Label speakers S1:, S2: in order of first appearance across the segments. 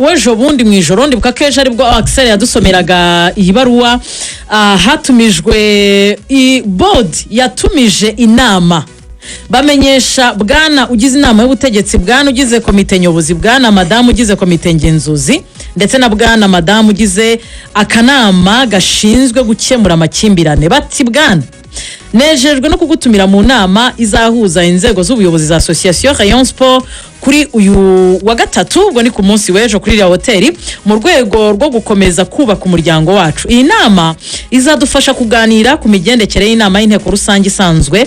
S1: wejo bundi mu ijoro ndibuka keje aribwo Axel yadusomeraga iyi baruwa hatumijwe board yatumije inama bamenyesha bwana ugize inama y'ubutegetsi bwana ugize komite nyobozi bwana madamu ugize komite ngenzuzi ndetse na bwana madamu ugize akanama gashinzwe gukemura amakimbirane bati bwana nejejwe no kugutumira mu nama izahuza inzego z'ubuyobozi za Association Rayon Sport kuri uyu wa gatatu ubwo ni ku munsi wejo kuri ya hoteli mu rwego rwo gukomeza kubaka umuryango wacu. Iyi nama izadufasha kuganira ku migendekere y'inama y'inteko rusange isanzwe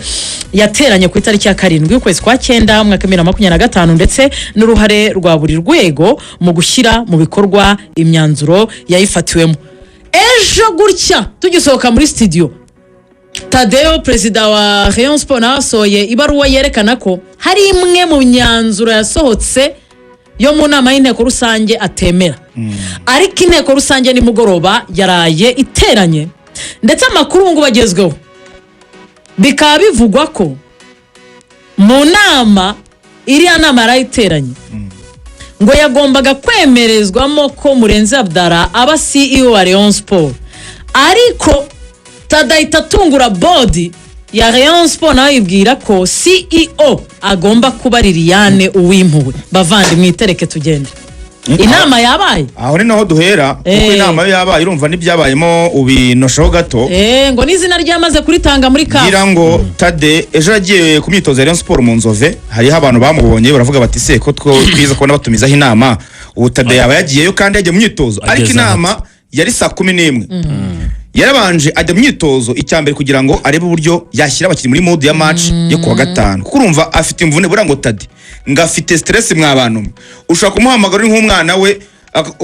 S1: yateranye ku itariki ya 7 y'ukwezi kwa 9 mu mwaka 2025 ndetse n'uruhare rwa buri rwego mu gushyira mu bikorwa imyanzuro yayifatiwemo. Ejo gutya tugisohoka muri studio Tadeo president wa Rayon Sport nasoye ibaruwa yerekana ko hari imwe mu myanzuro yasohotse yo mu nama y'inteko rusange atemera. Ariko inteko rusange ni mugoroba yaraye iteranye ndetse amakuru ngo bagezweho bikaba bivugwa ko mu nama iriya nama yarayiteranye ngo yagombaga kwemerezwamo ko Murenzi Abdara aba CEO wa Rayon Sport ariko Tadahita tungura board ya Rayon Sport nawe yibwira ko CEO agomba kuba Liliane Uwimpuwe bavandi mwitereke tugende. Inama yabaye
S2: aho ni naho duhera kuko inama yabaye urumva n'ibyabayemo ubinoshaho gato
S1: ngo n'izina ryamaze kuritanga muri ka
S2: ngira ngo Tade ejo yagiye ku myitozo ya Rayon Sport mu Nzove hari abantu bamubonye baravuga bati se ko twiza kubona batumizaho inama ubu Tade yaba yagiyeyo kandi yagiye mu myitozo ariko inama yari saa 11 yarabanje ajya mu myitozo icyambere kugira ngo arebe uburyo yashyira abakinnyi muri mode ya match yo kuwa gatanu kuko urumva afite imvune burango Tade ngafite stress mwabantu ushaka kumuhamagara nk'umwana we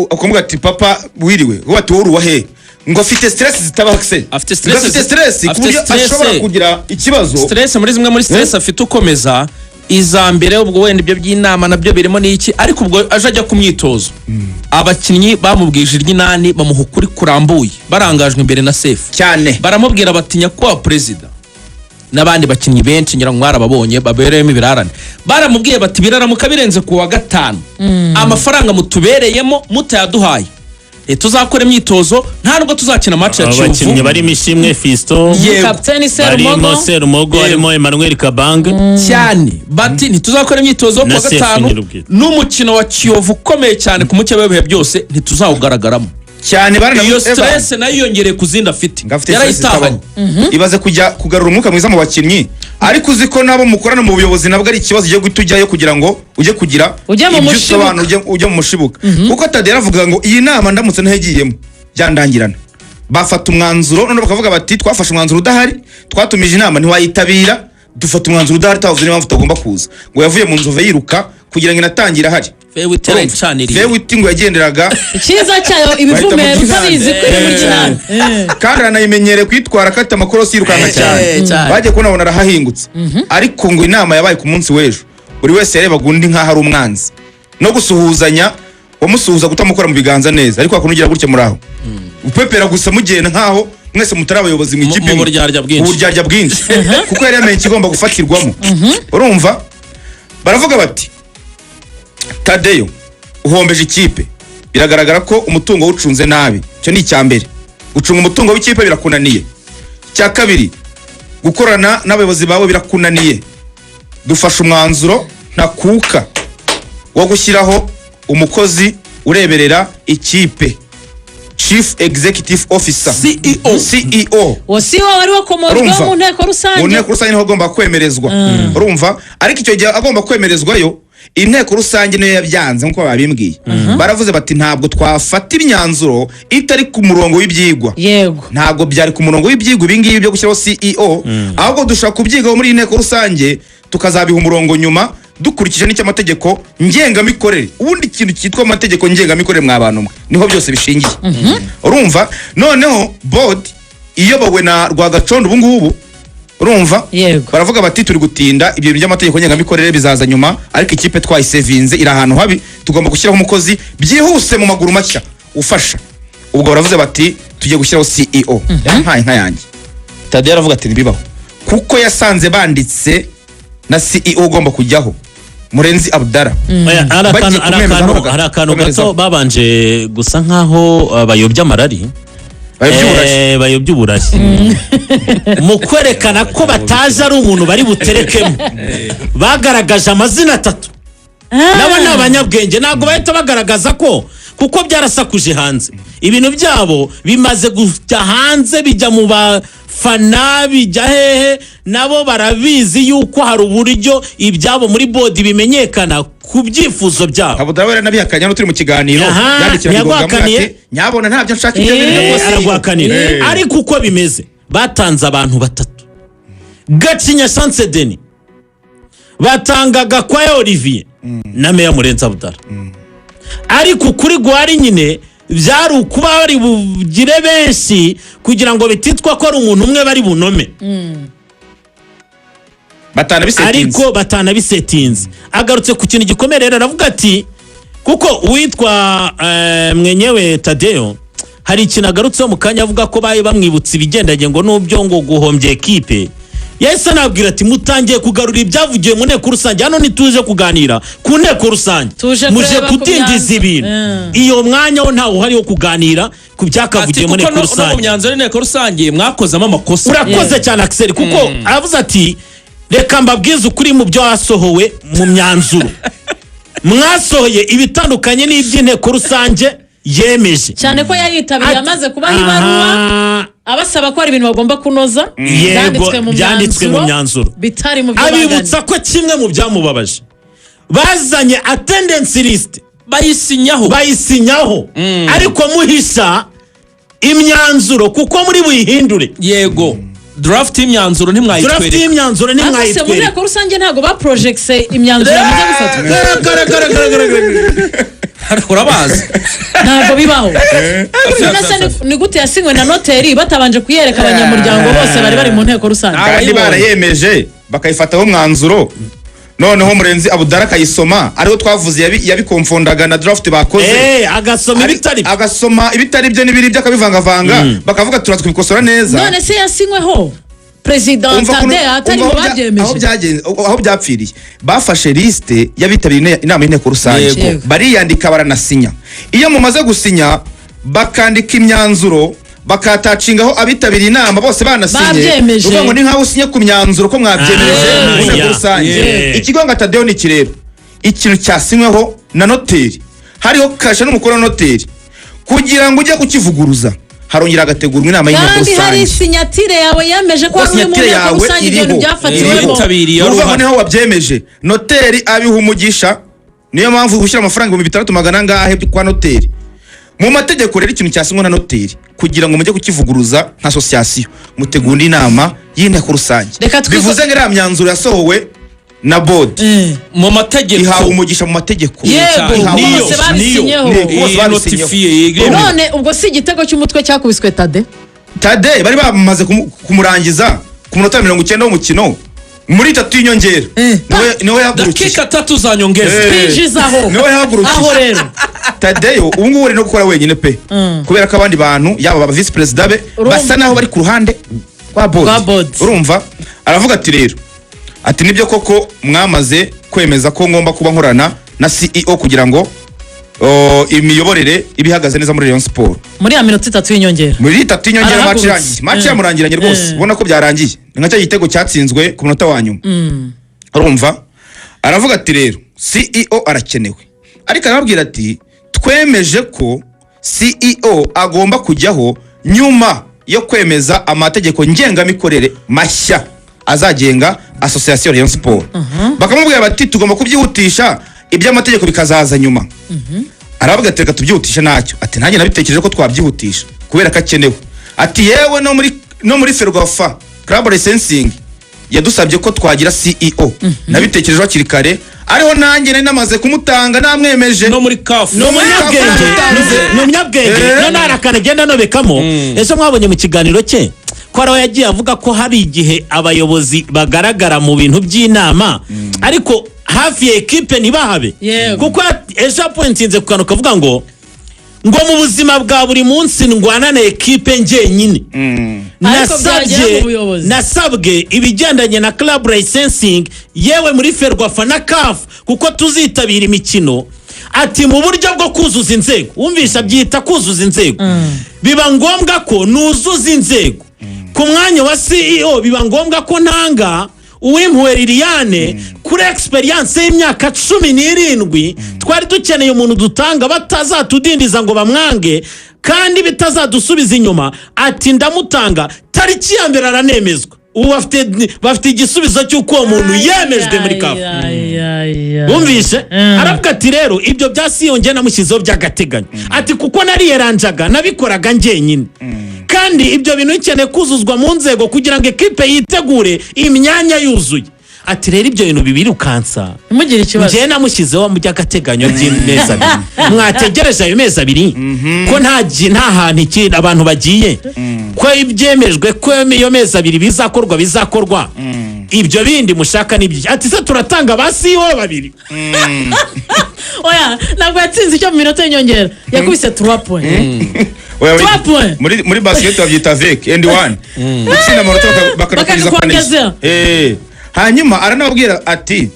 S2: akomuga ati papa wiriwe wati woru wahe ngo afite stress zitaba Axel
S3: afite stress
S2: kuburyo ashobora kugira ikibazo
S3: stress muri zimwe muri stress afite ukomeza izambere ubwo wenda ibyo by'inama nabyo birimo n'iki ariko ubwo aje ajya ku myitozo abakinnyi bamubwije ry'inani bamuhukuri kurambuye barangajwe imbere na safe
S2: cyane
S3: baramubwira batinya kwa president nabandi bakinnyi benshi ngira ngo arababonye babereyemo ibirarane baramubwiye bati biraramuka birenze ku wa gatanu amafaranga mutubereyemo mutayaduhaye tuzakora imyitozo nta nubwo tuzakina match ya Kiyovu
S4: abakinnyi bari mishimwe Fisto
S1: Captain
S4: Serumogo harimo Emmanuel Kabang
S3: cyane bati ntituzakora imyitozo ku wa gatanu n'umukino wa Kiyovu ukomeye cyane ku mucyo w'ebihe byose ntituzawugaragaramo
S2: cyane
S3: iyo stress nayo yongere kuzinda afite yarayitahanye
S2: ibaze kujya kugarura umwuka mwiza mu bakinnyi ariko uziko nabo mukorana mu buyobozi nabwo ari ikibazo cyo gutujyayo kugira ngo uje kugira ujye mu mushibuka kuko Tade yaravuga ngo iyi nama ndamutse ntagiyemo byandangirana bafata umwanzuro none bakavuga bati twafashe umwanzuro udahari twatumije inama ntiwayitabira dufata umwanzuro udahari tavuze niba mfite kuza ngo yavuye mu Nzove yiruka kugira ngo inatangira hari Vewiti ngo yagenderaga
S1: ikiza cyayo ibivumera utabizi kuri muri cyane
S2: kandi anayimenyere kwitwara kata amakorosi yirukanga cyane baje kunabona arahahingutse ariko ngo inama yabaye ku munsi wejo buri wese yareba gundi nka hari umwanzi no gusuhuzanya wamusuhuza gutamukora mu biganza neza ariko akunugera gutya muraho upepera gusa mugenda nkaho mwese mutari abayobozi mu ikipe
S3: mu buryarya
S2: bwinshi kuko yari yamenye kigomba gufatirwamo urumva baravuga bati Tadeyo uhombeje ikipe biragaragara ko umutungo wucunze nabi cyo ni icyambere gucunga umutungo w'ikipe birakunaniye cya kabiri gukorana n'abayobozi bawe birakunaniye dufasha umwanzuro ntakuka wo gushyiraho umukozi ureberera ikipe Chief Executive Officer CEO
S1: wasiho wari wakomorwa mu nteko rusange
S2: niho agomba kwemerezwa urumva ariko icyo gihe agomba kwemerezwayo inteko rusange niyo yabyanze nkuko babimbwiye baravuze bati ntabwo twafata imyanzuro itari ku murongo w'ibyigwa
S1: yego
S2: ntabwo byari ku murongo w'ibyigwa ibingibi byo gushyiraho CEO ahubwo dushaka kubyigaho muri inteko rusange tukazabiha umurongo nyuma dukurikije n'icyamategeko ngengamikorere ubundi ikintu cyitwa amategeko ngengamikorere mwabantu niho byose bishingiye urumva noneho board iyobowe na Rwagacondo ubu ngubu urumva baravuga bati turi gutinda ibyo by'amategeko ngengamikorere bizaza nyuma ariko ikipe twayisevinze iri ahantu habi tugomba gushyiraho umukozi byihuse mu maguru mashya ufasha ubwo baravuze bati tugiye gushyiraho CEO yampaye nka yanjye Tade yaravuga ati nibibaho kuko yasanze banditse na CEO ugomba kujyaho Murenzi Abdara
S4: hari akantu gato babanje gusa nkaho bayobya amarari bayobya uburari mu kwerekana ko bataje ari umuntu bari buterekemo bagaragaje amazina 3 nabo ni abanyabwenge ntabwo bahita bagaragaza ko kuko byarasakuje hanze ibintu byabo bimaze kujya hanze bijya mu bafana bijya hehe nabo barabizi yuko hari uburyo ibyabo muri bodi bimenyekana ku byifuzo byabo
S2: Abudara wera nabihakanya no turi mu kiganiro
S4: yandikira
S2: Rugangura nyabona ntabyo nshaka ibyo bintu
S4: aragwakanira ariko uko bimeze batanze abantu 3 Gacinya Chance Denis batangaga kwa Olivier na Meya Murenzi Abdara ariko kuri gwari nyine byari ukuba bari bugire benshi kugira ngo bititwa ko ari umuntu umwe bari bunome ariko batanabisetinze agarutse ku kintu gikomeye rero aravuga ati kuko uwitwa mwenyewe Tadeo hari ikintu agarutseho mu kanya avuga ko baye bamwibutsa ibigendanye ngo n'ubyo ngo guhombye ekipe yahise nabwira ati mutangiye kugarura ibyavugiye mu nteko rusange hano ntituje kuganira ku nteko rusange muje kutindiza ibintu iyo mwanya wo ntawe uhari wo kuganira ku byakavugiye mu nteko rusange
S3: no mu myanzuro y'inteko rusange mwakozamo amakosa
S4: urakoze cyane Axel kuko aravuze ati reka mbabwize ukuri mu byo wasohowe mu myanzuro mwasohoye ibitandukanye n'iby'inteko rusange yemeje
S1: cyane ko yayitabiriye amaze kubaha ibaruwa abasaba ko hari ibintu bagomba kunoza
S4: byanditswe mu myanzuro
S1: bitari mu
S4: abibutsa ko kimwe mu byamubabaje bazanye attendance list bayisinyaho ariko muhisha imyanzuro kuko muri buyihindure
S3: yego draft y'imyanzuro
S1: ntimwayitwereka mu nteko rusange ntago ba projectse imyanzuro yamaze gufatwa
S3: urabazi
S1: ntago bibaho ni gute yasinywe na noteri batabanje kuyereka abanyamuryango bose bari bari mu nteko rusange
S2: abandi barayemeje bakayifataho umwanzuro noneho Murenzi Abdara kayisoma ariho twavuze yabikomfondaga na draft bakoze agasoma ibitari byo n'ibiri byakabivangavanga bakavuga turaza kubikosora neza
S1: none se yasinyweho President Tadea atari mu babyemeje
S2: aho byapfiriye bafashe liste y'abitabiriye inama y'inteko rusange bariyandika baranasinya iyo mumaze gusinya bakandika imyanzuro bakatacingaho abitabiriye inama bose banasinye uvuga ngo ni nkaho usinye ku myanzuro ko mwabyemeje mu nteko rusange ikigo nga Tadeo ni kirero ikintu cyasinyweho na noteri hariho kasha n'umukuru wa noteri kugira ngo ujye kukivuguruza harongera agategurwa inama y'inteko rusange
S1: kandi hari sinyatire yawe yemeje ko ari mu nteko rusange ibintu byafatiwemo
S2: uvuga niho wabyemeje noteri abiha umugisha niyo mpamvu gushyira amafaranga 600 ngahe kwa noteri mu mategeko rero ikintu cyasinywe na noteri kugira ngo mujye kukivuguruza nka association mutegura inama y'inteko rusange bivuze ngo myanzuro yasohowe na board
S3: mu mategeko
S2: ihawe umugisha mu mategeko
S1: niyo none ubwo si igitego cy'umutwe cyakubiswe Tade
S2: bari bamaze kumurangiza ku minota 90 w'umukino muri 3 y'inyongera niwe yahagurukije
S3: dakika 3 za nyongeza
S1: twijizaho
S2: niwe yahagurukije
S1: aho rero
S2: Tadeo ubu ngubu ari no gukora wenyine pe kubera ko abandi bantu yaba aba vice president be basa naho bari ku ruhande kwa board urumva aravuga ati rero ati nibyo koko mwamaze kwemeza ko ngomba kuba nkorana na CEO kugira ngo imiyoborere ibihagaze neza muri Rayon Sport
S1: muri ya minota 3 y'inyongera
S2: muri 3 y'inyongera match yamurangiranye rwose ubona ko byarangiye nka igitego cyatsinzwe ku munota wa nyuma urumva aravuga ati rero CEO arakenewe ariko arababwira ati twemeje ko CEO agomba kujyaho nyuma yo kwemeza amategeko ngengamikorere mashya azagenga association Rayon Sport bakamubwira bati tugomba kubyihutisha iby'amategeko bikazaza nyuma aravuga ati reka tubyihutisha nacyo ati nanjye nabitekereje ko twabyihutisha kubera ko akenewe ati yewe no muri Ferwafa club licensing yadusabye ko twagira CEO nabitekereje hakiri kare ariho nanjye nari namaze kumutanga namwemeje
S3: no muri CAF
S4: no munyabwenge no narakana genda no bekamo ejo mwabonye mu kiganiro cye ko araho yagiye avuga ko hari igihe abayobozi bagaragara mu bintu by'inama ariko hafi ya equipe ntibahabe kuko ejo pointinze ku kantu kavuga ngo ngo mu buzima bwa buri munsi ndwana na ekipe njyenyine nasabwe ibigendanye na club licensing yewe muri Ferwafa na CAF kuko tuzitabira imikino ati mu buryo bwo kuzuza inzego wumvisha byita kuzuza inzego biba ngombwa ko nuzuza inzego ku mwanya wa CEO biba ngombwa ko ntanga uwimpuwe Liliane kuri experience y'imyaka 17 twari dukeneye umuntu dutanga batazatudindiza ngo bamwange kandi bitazadusubiza inyuma ati ndamutanga tariki ya mbere aranemezwa ubu bafite igisubizo cy'uko uwo muntu yemejwe muri CAF bumvishe aravuga ati rero ibyo byasiyonge namushyizeho by'agateganyo ati kuko nariyeranjaga nabikoraga njyenyine kandi ibyo bintu bikeneye kuzuzwa mu nzego kugira ngo ekipe yitegure imyanya yuzuye ati rero ibyo bintu bibiri ukansa
S1: mugire ikibazo
S4: njye namushyizeho mu by'agateganyo by'imezi abiri mwategereje ayo mezi abiri ko nta hantu ikindi abantu bagiye ko ibyemejwe ko iyo mezi abiri bizakorwa ibyo bindi mushaka n'ibyo ati se turatanga basiho babiri
S1: oya ntabwo yatsinze icyo mu minota y'inyongera yakubise 3 points
S2: muri basket babyita vek and one gutsinda amanota bakanakugiza paneza hanyuma aranababwira ati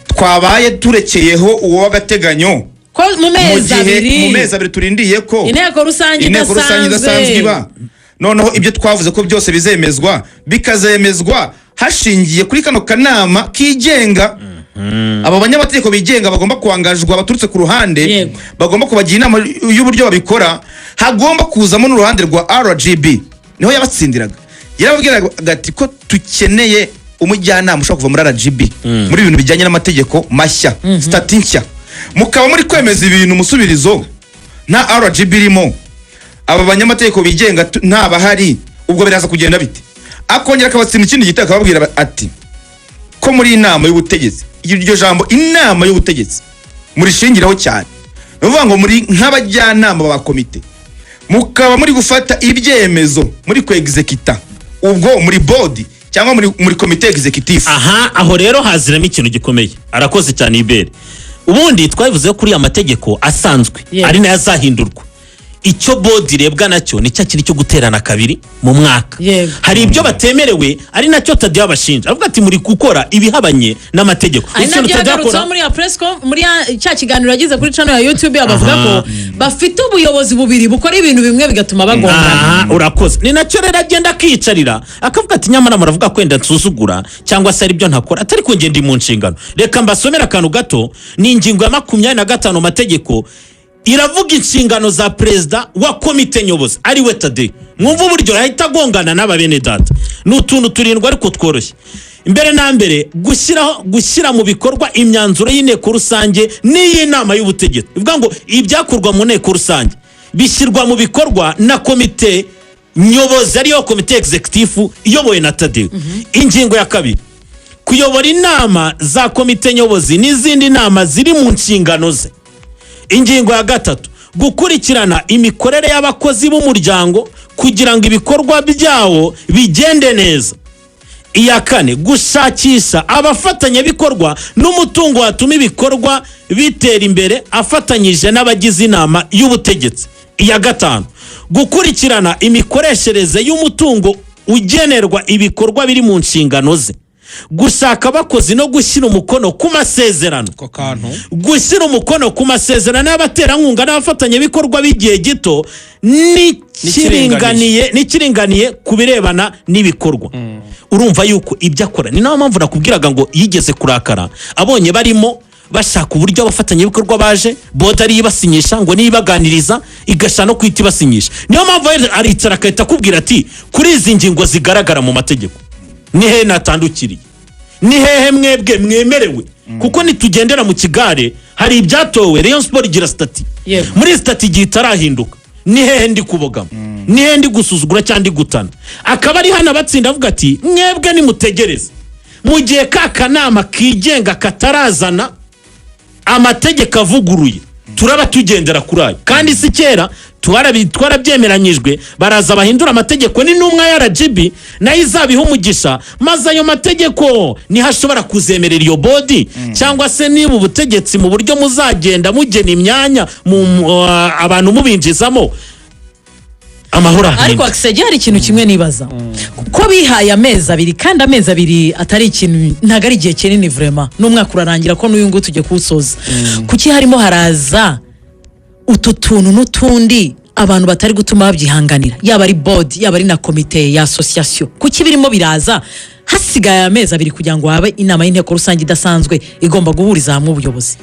S2: twabaye turekeyeho uwo w'agateganyo
S1: ko mu mezi
S2: abiri turindiye ko
S1: inteko rusange
S2: idasanzwe iba noneho ibyo twavuze ko byose bizemezwa bikazemezwa hashingiye kuri kano kanama kigenga abo banyamategeko bigenga bagomba kuangajwa baturutse ku ruhande bagomba kubagira inama y'uburyo babikora hagomba kuzamo n'uruhande rwa RGB niho yabatsindiraga yarababwiraga ati ko tukeneye umujyanama ushaka kuva muri RGB muri ibintu bijyanye n'amategeko mashya stati nshya mukaba muri kwemeza ibintu musubirizo nta RGB irimo aba banyamategeko bigenga nta bahari ubwo biraza kugenda bite akongera akabatsinda ikindi gitaka babwira ati ko muri inama y'ubutegetsi iryo jambo inama y'ubutegetsi muri shingiraho cyane nuvuga ngo muri nk'abajyanama ba komite mukaba muri gufata ibyemezo muri ku executa ubwo muri board cyangwa muri komite executive
S4: aho rero haziramo ikintu gikomeye arakoze cyane Ibere ubundi twabivuze kuri amategeko asanzwe ari nayo azahindurwa icyo board irebwa nacyo ni cya kiri cyo guterana kabiri mu mwaka hari ibyo batemerewe ari nacyo Tadia bashinja avuga ati muri gukora ibihabanye n'amategeko
S1: icyo Tadia muri ya presscom muri cya kiganiro yagize kuri channel ya YouTube abavuga ko bafite ubuyobozi bubiri bukora ibintu bimwe bigatuma bagongana
S4: urakoze ni nacyo rero agenda akicarira akavuga ati nyamara muravuga kwenda nsuzugura cyangwa se ari byo ntakora atari ko ngende mu nshingano reka mbasomera akantu gato ni ingingo ya 25 mategeko iravuga inshingano za president wa komite nyobozi ari we Tadia mwumva uburyo yahita agongana n'aba bene data n'utuntu turindwa ariko tworoshye imbere na mbere gushyira mu bikorwa imyanzuro y'inteko rusange n'iy'inama y'ubutegetsi ivuga ngo ibyakorwa mu nteko rusange bishyirwa mu bikorwa na komite nyobozi ariyo komite executive iyobowe na Tadia ingingo ya kabiri kuyobora inama za komite nyobozi n'izindi nama ziri mu nshingano ze ingingo ya gatatu gukurikirana imikorere y'abakozi b'umuryango kugira ngo ibikorwa byawo bigende neza iya kane gushakisha abafatanyabikorwa n'umutungo watuma ibikorwa bitera imbere afatanyije n'abagize inama y'ubutegetsi iya gatanu gukurikirana imikoreshereze y'umutungo ugenerwa ibikorwa biri mu nshingano ze gushaka abakozi no gushyira umukono ku masezerano gushyira umukono ku masezerano y'abaterankunga n'abafatanyabikorwa b'igihe gito n'ikiringaniye ku birebana n'ibikorwa urumva yuko ibyo akora ni nayo mpamvu nakubwiraga ngo yigeze kurakara abonye barimo bashaka uburyo abafatanyabikorwa baje boda ari ibasinyisha ngo nibaganiriza igasha no kwita ibasinyisha niyo mpamvu aricara akahita akubwira ati kuri izi ngingo zigaragara mu mategeko ni hehe natandukiriye ni hehe mwebwe mwemerewe kuko nitugendera mu kigare hari ibyatowe Rayon Sport igira stati muri stati igihe itarahinduka ni hehe ndi kubogama ni hehe ndi gusuzugura cyangwa ndi gutana akaba ari hano abatsinda avuga ati mwebwe nimutegereze mu gihe ka kanama kigenga katarazana amategeko avuguruye turaba tugendera kuri ayo kandi si kera twarabyemeranyijwe baraza bahindura amategeko n'intumwa ya RGB nayo izabiha umugisha maze ayo mategeko niho ashobora kuzemerera iyo bodi cyangwa se niba ubutegetsi mu buryo muzagenda mugena imyanya abantu mubinjizamo amahoro
S1: ariko Axel hari ikintu kimwe nibaza ko bihaye amezi abiri kandi amezi abiri atari ikintu ntago ari igihe kinini vraiment n'umwaka urarangira ko n'uyu ngo tujye kuwusoza kuki harimo haraza utu tuntu n'utundi abantu batari gutuma babyihanganira yaba ari board yaba ari na komite ya association kuki birimo biraza hasigaye amezi abiri kugira ngo habe inama y'inteko rusange idasanzwe igomba guhuriza hamwe ubuyobozi.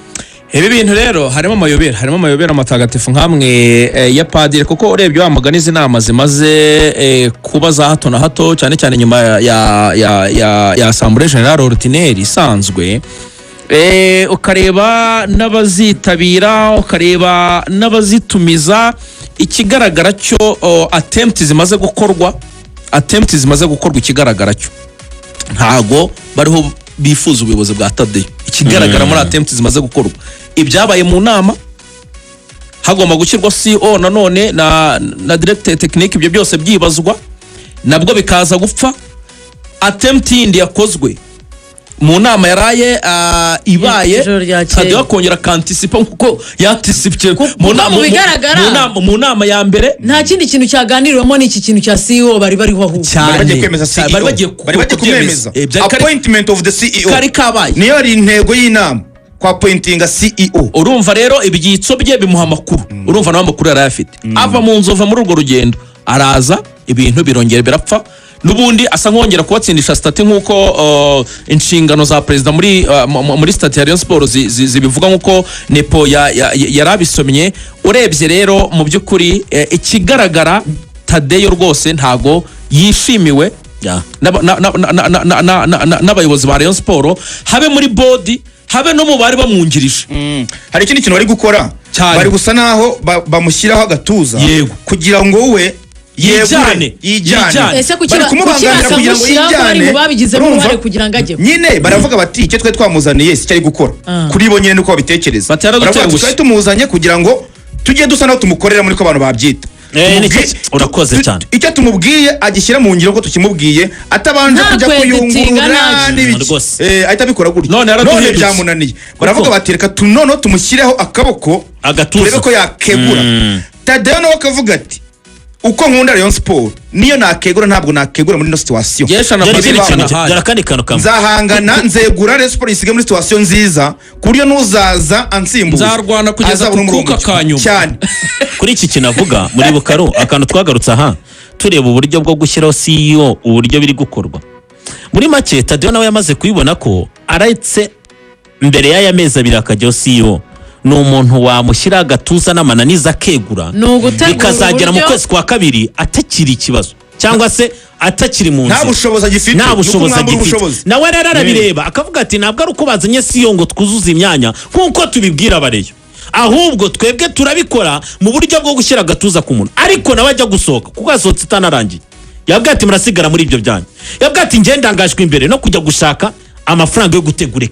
S3: Ibi bintu rero harimo amayobera matagatifu nkamwe ya padiri kuko urebye wamugana izi nama zimaze kuba za hato na hato cyane cyane nyuma ya Assemblée Générale ordinaire isanzwe ukareba n'abazitabira ukareba n'abazitumiza ikigaragara cyo attempt zimaze gukorwa ikigaragara cyo ntago bariho bifuza ubuyobozi bwa Tade ikigaragara muri attempt zimaze gukorwa ibyabaye mu nama hagomba gushyirwa CEO nanone na directeur technique ibyo byose byibazwa nabwo bikaza gupfa attempt yindi yakozwe mu nama yaraye ibaye Tade wakongera kantisipa nkuko yatisipye mu nama ya mbere
S1: nta kindi kintu cyaganiriwemo n'iki kintu cya CEO bari bariho aho
S2: bari kwemeza CEO bari bagiye kumwemeza appointment of the CEO
S3: kari kabaye
S2: niyo ari intego y'inama kwa pointinga CEO
S3: urumva rero ibyitso bye bimuha amakuru urumva nawe amakuru yarayafite ava mu nzova muri urwo rugendo araza ibintu birongera birapfa nubundi asa nkongera kubatsindisha stati nkuko inshingano za president muri stati ya Rayon Sport zibivuga nkuko Nepo yarabisomye urebye rero mu byukuri ikigaragara Tadeyo rwose ntago yishimiwe n'abayobozi ba Rayon Sport habe muri board habe no mu bari bamwungirije
S2: hari ikindi kintu bari gukora bari gusa naho bamushyiraho agatuza kugira ngo we yijyane
S1: ese bari kumubangamira kugira ngo yijyane babigizemo uruhare kugira ngo ajye
S2: nyine baravuga bati icyo twe twamuzaniye si cyari gukora kuri bo nyine nuko babitekereza baravuga tumuzanye kugira ngo tujye dusa naho tumukorera muri ko abantu babyita
S4: urakoze cyane
S2: icyo tumubwiye agishyira mu ngiro ko tukimubwiye atabanje kujya kuyungurura n'ibiki ahita bikora gutyo none byamunaniye baravuga bati reka tunono tumushyireho akaboko turebe ko yakegura Tadeyo nawe akavuga ati uko nkunda Rayon Sport niyo nakegura ntabwo nakegura muri no situation nzahangana nzegura Rayon Sport isige muri situation nziza kuriyo nuzaza ansimbuza
S3: nzarwana kugeza kuka kanyu
S2: cyane
S4: kuri iki kinavuga muri Bukaro akantu twagarutse aha tureba uburyo bwo gushyiraho CEO uburyo biri gukorwa muri make Tadeyo nawe yamaze kuyibona ko aretse mbere y'aya mezi abiri akajyaho CEO ni umuntu wamushyira agatuza n'amananiza akegura bikazagera mu kwezi kwa kabiri atakiri ikibazo cyangwa se atakiri mu nzira
S2: nta bushobozi agifite
S4: nawe rero arabireba akavuga ati ntabwo ari uko bazanye CEO ngo twuzuze imyanya nk'uko tubibwira abareyo ahubwo twebwe turabikora mu buryo bwo gushyira agatuza ku muntu ariko nawe ajya gusohoka kuko asohotse itanarangiye yabwiye ati murasigara muri ibyo byanyu yabwiye ati ngendangajwe imbere no kujya gushaka amafaranga yo gutegura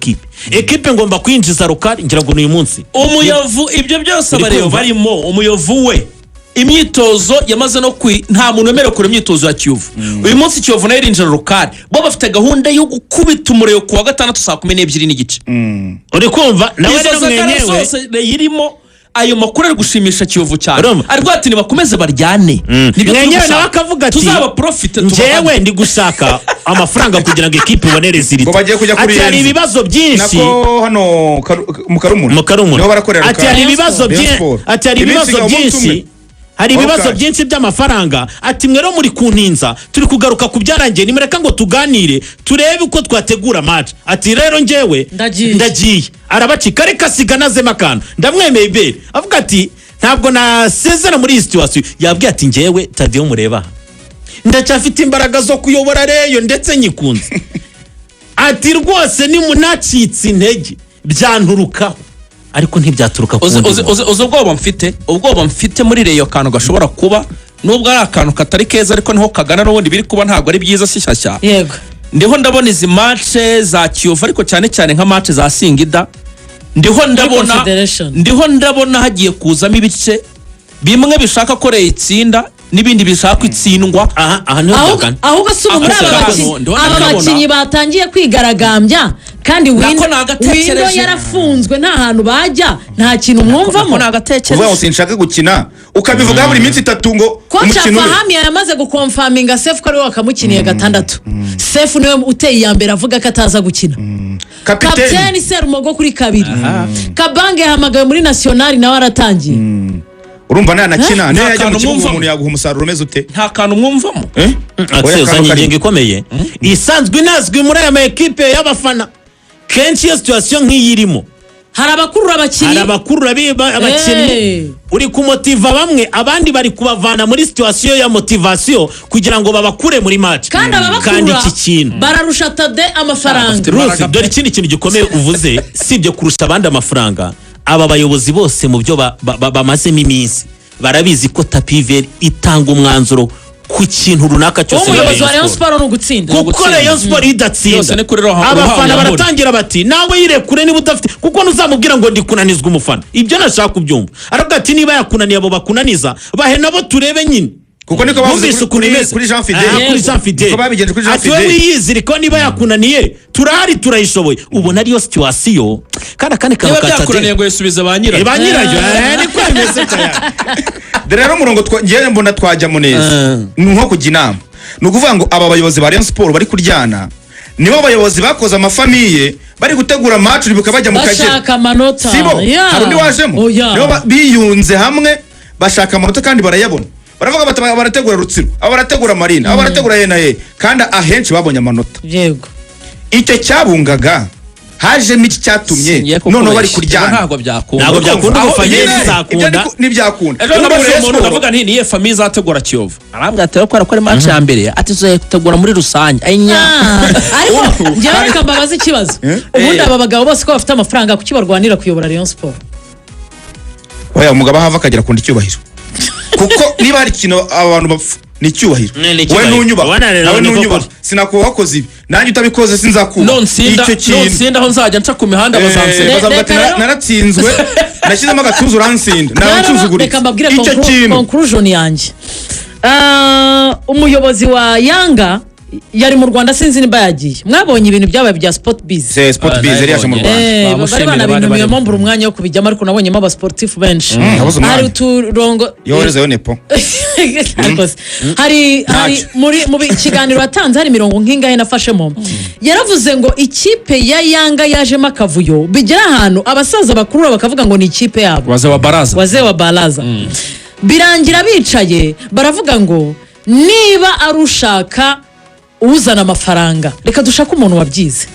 S4: ekipe ngomba kwinjiza rokari ngira ngo ni uyu munsi
S3: umuyovu ibyo byose abareo barimo umuyovu we imyitozo yamaze no nta muntu wemerewe kure imyitozo ya Kiyovu uyu munsi Kiyovu nayo irinjira rokari bo bafite gahunda yo gukubita umureo kuwa gatandatu saa 12:30
S4: uri kumva nawe rero mwenyewe
S3: yirimo ayo makuru ari gushimisha Kiyovu cyane ariko ati nibakomeze baryane
S4: mwenyewe nawe akavuga ati
S3: tuzaba profite
S4: njyewe ndi gushaka amafaranga kugira ngo ekipe ibonere zirite ati hari ibibazo byinshi
S2: nako hano mu Karumuna
S4: ati hari ibibazo byinshi hari ibibazo byinshi by'amafaranga ati mwero muri kuntinza turi kugaruka ku byarangiye nimureka ngo tuganire turebe uko twategura match ati rero njyewe ndagiye arabacika reka siganaze makano ndamwemeye ibere avuga ati ntabwo nasezera muri iyi situation yabwiye ati njyewe Tadeyo mureba ndacyafite imbaraga zo kuyobora reyo ndetse nyikunze ati rwose ni munacitse intege byanturukaho ariko ntibyaturuka ku
S3: ubwoba mfite muri reyo kantu gashobora kuba nubwo ari akantu katari keza ariko niho kagana n'ubundi biri kuba ntabwo ari byiza sishyashya
S1: yego
S3: ndiho ndabona izi match za Kiyovu ariko cyane cyane nka match za Singida ndiho ndabona hagiye kuzamo ibice bimwe bishaka ko Rayon itsinda n'ibindi bishaka itsindwa.
S1: ahubwo si muri aba bakinnyi batangiye kwigaragambya kandi windo yarafunzwe nta hantu bajya nta kintu mwumvamo.
S2: uvuga sinshaka gukina ukabivuga buri minsi 3 ngo
S1: umukino Fahami yamaze gukonfaminga Sefu ko ari wakamukiniye 6 Sefu niwe uteye ya mbere avuga ko ataza gukina. Kapiteni Serumogo kuri 2 Kabange yahamagaye muri national nawe aratangiye.
S2: urumva nanakina niyo yajya mu kibuga umuntu yaguha umusaruro umeze ute?
S3: Nta kantu mwumvamo.
S4: Axel Azanye ingingo ikomeye isanzwe inazwi muri aya ekipe y'abafana kenshi iyo situation nk'iyirimo
S1: hari abakurura
S4: abakinnyi uri kumotiva bamwe abandi bari kubavana muri situation ya motivation kugira ngo babakure muri match
S1: kandi iki kintu bararusha Tade amafaranga.
S4: Dore ikindi kintu gikomeye uvuze sibyo kurusha abandi amafaranga. Aba bayobozi bose mu byo bamazemo iminsi barabizi ko tapiver itanga umwanzuro ku kintu runaka cyose.
S1: Umuyobozi wa Rayon Sport no gutsinda
S4: kuko Rayon Sport idatsinda abafana baratangira bati nawe yirekure niba udafite kuko ntuzamubwira ngo ndi kunanizwa umufana. Ibyo nashaka kubyumva aravuga ati niba yakunaniye abo bakunaniza bahe nabo turebe nyine
S2: kuko niko bavuze kuri Jean Fidel
S4: ko babigenje kuri Jean Fidel ati we yizire ko niba yakunaniye turahari turayishoboye. Ubona ariyo situation kandi
S3: yakunaniye ngo yisubize ba
S4: nyirayo ni kwemeze cyane.
S2: Rero umurongo ngiye mbona twajyamo neza nko kujya inama ni ukuvuga ngo aba bayobozi ba Rayon Sport bari kuryana nibo bayobozi bakoze amafamiye bari gutegura match ribuka bajya mu Kagera
S1: bashaka amanota
S2: sibo hari undi wajemo nibo biyunze hamwe bashaka amanota kandi barayabona. Baravuga bati barategura Rutsiro barategura Marine barategura Yenaye kandi ahenshi babonye amanota.
S1: Yego
S2: icyo cyabungaga haje n'iki cyatumye none bari kuryana
S3: ntago
S4: byakunda ufanye zakunda
S2: nibyakunda.
S3: Umuntu avuga nti niye famille zategura Kiyovu arambwa ati ko ari match ya mbere ati tuzategura muri rusange
S1: ariko njye reka mbabaza ikibazo ubundi aba bagabo bose ko bafite amafaranga kuki barwanira kuyobora Rayon Sport?
S2: Oya umugabo hava akagera kundi cyubahiro kuko niba hari kintu abantu bapfa ni cyubahiro we nunyuba nawe nunyuba sinakuba wakoze ibi nanjye utabikoze sinzakuba
S3: nonsinda aho nzajya nca ku mihanda
S2: bazanse naratsinzwe nashyizemo agatuza uransinda nawe nsuzugura
S1: reka mbabwire conclusion yanjye. Umuyobozi wa Yanga yari mu Rwanda sinzi niba yagiye mwabonye ibintu byabaye bya Sport Biz
S2: yari yaje mu Rwanda
S1: bari banabintumiye mu umwanya wo kubijyamo ariko nabonyemo aba sportif benshi hari uturongo
S2: yorezeyo nepo
S1: hari mu kiganiro watanze hari mirongo nk'ingahe nafashemo yaravuze ngo ikipe ya Yanga yajemo akavuyo bigera ahantu abasaza bakurura bakavuga ngo ni ikipe yabo wazee wa baraza birangira bicaye baravuga ngo niba arushaka uzana amafaranga reka dushaka umuntu wabyize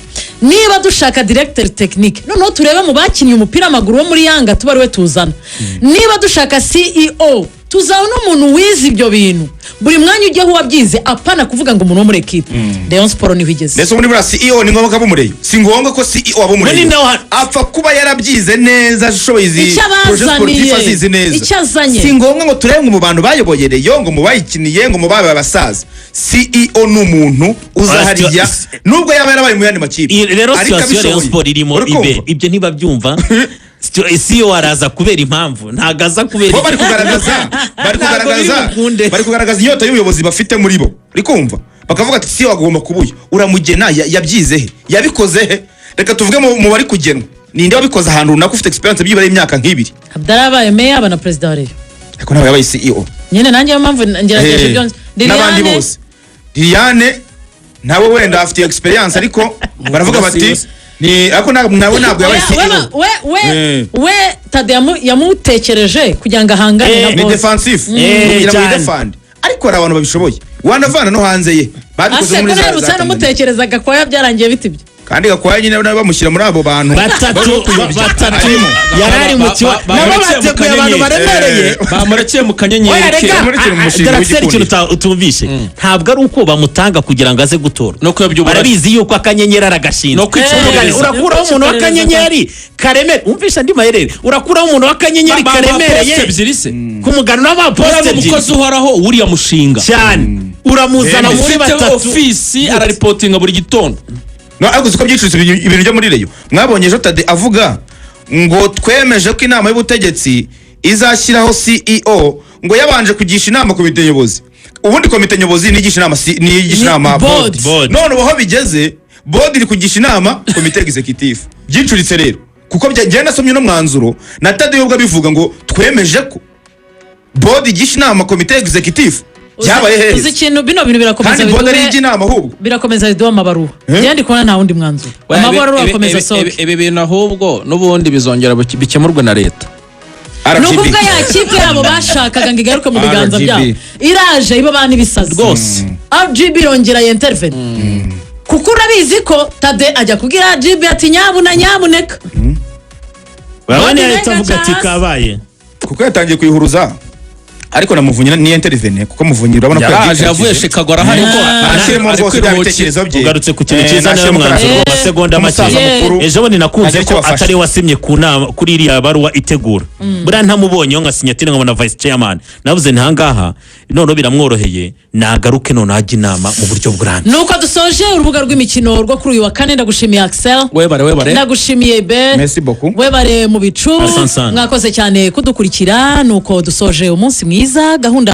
S1: niba dushaka directeur technique noneho turebe mu bakinnyi umupira amaguru wo muri Yanga tuba ariwe tuzana niba dushaka CEO tuzaho n'umuntu wize ibyo bintu buri mwanya ujye wabyize apana kuvuga ngo umuntu wo muri equipe Rayon Sport niho igeze.
S2: Ndetse muri bra CEO ni ngombwa ko mureyo si ngombwa ko CEO abo mureyo apfa kuba yarabyize neza ashoboye izi project sportif azize neza si ngombwa ngo turebe mu bantu bayoboyereye ngo mubayikiniye ngo mubabe abasaza. CEO n'umuntu uzahariya nubwo yaba yarabaye mu yandi makipe
S4: rero Rayon Sport irimo ibyo ntibabyumva CEO araza kubera impamvu ntagaza kubera
S2: bari kugaragaza inyota y'ubuyobozi bafite muri bo rikumva bakavuga ati CEO agomba kubuyo uramugena yabyize he yabikoze he reka tuvuge mu bari kugenwa ninde wabikoze ahantu runaka ufite experience byibare imyaka nk'ibiri
S1: Abdarabaye meya abana president wa Rayon
S2: ariko nawe yabaye CEO
S1: nyene nanjye mpamvu ngerageje byo
S2: n'abandi bose Diane nawe wenda afite experience ariko baravuga bati ni ako nawe ntabwo yabaye CEO
S1: we Tade yamutekereje kugira ngo ahangane na
S2: boss ni defensive kugira ngo defend ariko ari abantu babishoboye wanavana no hanze ye babikoze muri za
S1: mutekerezaga ko yabyarangiye bitibye
S2: kandi gakwaya nyine bamushyira muri abo bantu
S4: batatu yarari mu kiwa nabo bateguye abantu baremereye
S3: bamurekeye mu kanyenyeri
S4: utumvishe ntabwo ari uko bamutanga kugira ngo aze gutora barabizi yuko akanyenyeri aragashinzwe urakuraho umuntu w'akanyenyeri karemere umvisha ndi maherere urakuraho umuntu w'akanyenyeri karemereye ku mugano n'abaposte
S3: umukozi uhoraho uriya mushinga
S4: cyane uramuzana muri batatu
S3: ofisi araripotinga buri gitondo
S2: no ariko uko byicutse ibintu byo muri Rayon mwabonye ejo Tade avuga ngo twemeje ko inama y'ubutegetsi izashyiraho CEO ngo yabanje kugisha inama komite nyobozi. Ubundi komite nyobozi nigisha inama board. None ubu aho bigeze board iri kugisha inama komite executive. Byicuritse rero kuko njye nasomye no mwanzuro na Tadeyobwa bivuga ngo twemeje ko board igisha inama komite executive. Byabaye heza.
S1: Uzi ikintu bino bintu birakomeza
S2: kandi board ari inama ahubwo.
S1: Birakomeza biduha amabaruwa. Yandi kubona nta wundi mwanzuro. Amabaruwa akomeza soke.
S3: Ibi bintu ahubwo n'ubundi bizongera bikemurwe na leta.
S1: Nukuvuga ya kipe yabo bashakaga ngo igaruke mu biganza byabo iraje iba bana ibisazi
S3: rwose.
S1: RGB irongera intervene kuko urabizi ko Tade ajya kugira RGB ati nyabuneka
S4: babane yahita avuga ati kabaye
S2: kuko yatangiye kuyihuruza ariko namuvunye ni intervene kuko muvunye urabona ko
S3: yaje yavuye Chicago arahari ko
S2: arashiremo rwose byabitekerezo bye.
S4: ugarutse ku kintu cyiza nayo mwanzuro w'amasegonda make ejo bundi nakunze ko atari wasimye ku nama kuri iriya baruwa itegura buriya ntamubonyeho nka sinyatire nkabona vice chairman navuze ntangaha none biramworoheye nagaruke none ajya inama mu buryo bw'urandi.
S1: Nuko dusoje urubuga rw'imikino rwo kuri uyu wa kane. Ndagushimiye Axel,
S3: webare
S1: ndagushimiye Ben,
S2: merci beaucoup,
S1: webare mu bicu, mwakoze cyane kudukurikira. Nuko dusoje umunsi mwiza gahunda